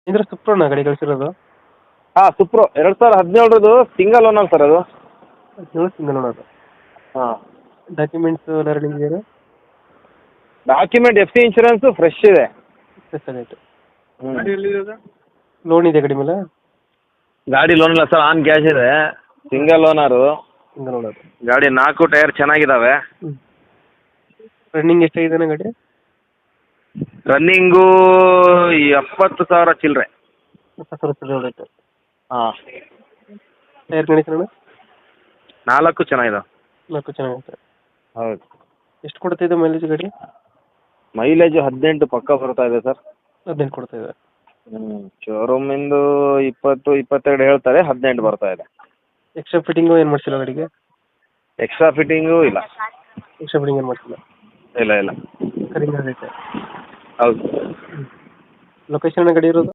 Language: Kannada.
ಇದ್ರ ಸುಪ್ರೋನ ಗಾಡಿ ಕಳಿಸಿರೋದು? ಹಾಂ ಸುಪ್ರೋ 2017 ಸಿಂಗಲ್ ಓನರ್ ಸರ್ ಅದು. Single owner. ಹಾಂ ಡಾಕ್ಯುಮೆಂಟ್ಸ್ ಎಲ್ಲ ರನ್ನಿಂಗ್ ಇದೆಯಾ? ಡಾಕ್ಯುಮೆಂಟ್ FC ಇನ್ಶೂರೆನ್ಸು ಫ್ರೆಶ್ ಇದೆ. ಆಗೈತೆ. ಹ್ಞೂ ಲೋನ್ ಇದೆ ಗಾಡಿ ಮೇಲೆ? ಗಾಡಿ ಲೋನ್ ಇಲ್ಲ ಸರ್, ಆನ್ ಕ್ಯಾಶ್ ಇದೆ. Single owner. Single owner. ಗಾಡಿ 4 ಟೈರ್ ಚೆನ್ನಾಗಿದ್ದಾವೆ. ರನ್ನಿಂಗ್ ಎಷ್ಟಾಗಿದೆ ಗಾಡಿ? ರನ್ನಿಂಗು 70,000 ಚಿಲ್ಲರೆ. 70,000 ಹೊಡೈತೆ. ಹಾಂ ಟೈರ್ ಕಂಡೀಷನ್? 4 ಚೆನ್ನಾಗಿದ್ದಾವೆ. 4 ಚೆನ್ನಾಗೈತೆ. ಹೌದು. ಎಷ್ಟು ಕೊಡ್ತಾ ಇದೆ ಮೈಲೇಜ್ ಗಾಡಿ? ಮೈಲೇಜು 18 ಪಕ್ಕ ಬರ್ತಾ ಇದೆ ಸರ್. 18 ಕೊಡ್ತಾ ಇದೆ. ಶೋರೂಮಿಂದು 20-22 ಹೇಳ್ತಾರೆ, 18 ಬರ್ತಾ ಇದೆ. ಎಕ್ಸ್ಟ್ರಾ ಫಿಟ್ಟಿಂಗು ಏನು ಮಾಡಿಸಿಲ್ಲ ಗಾಡಿಗೆ? ಎಕ್ಸ್ಟ್ರಾ ಫಿಟ್ಟಿಂಗು ಇಲ್ಲ. ಎಕ್ಸ್ಟ್ರಾ ಫಿಟ್ಟಿಂಗ್ ಏನು ಮಾಡಿಸಿಲ್ಲ? ಇಲ್ಲ. ಕರಿಂಗ್ ಆಗೈತೆ. ಹೌದು. ಲೊಕೇಶನ್ ಗಾಡಿ ಇರೋದು?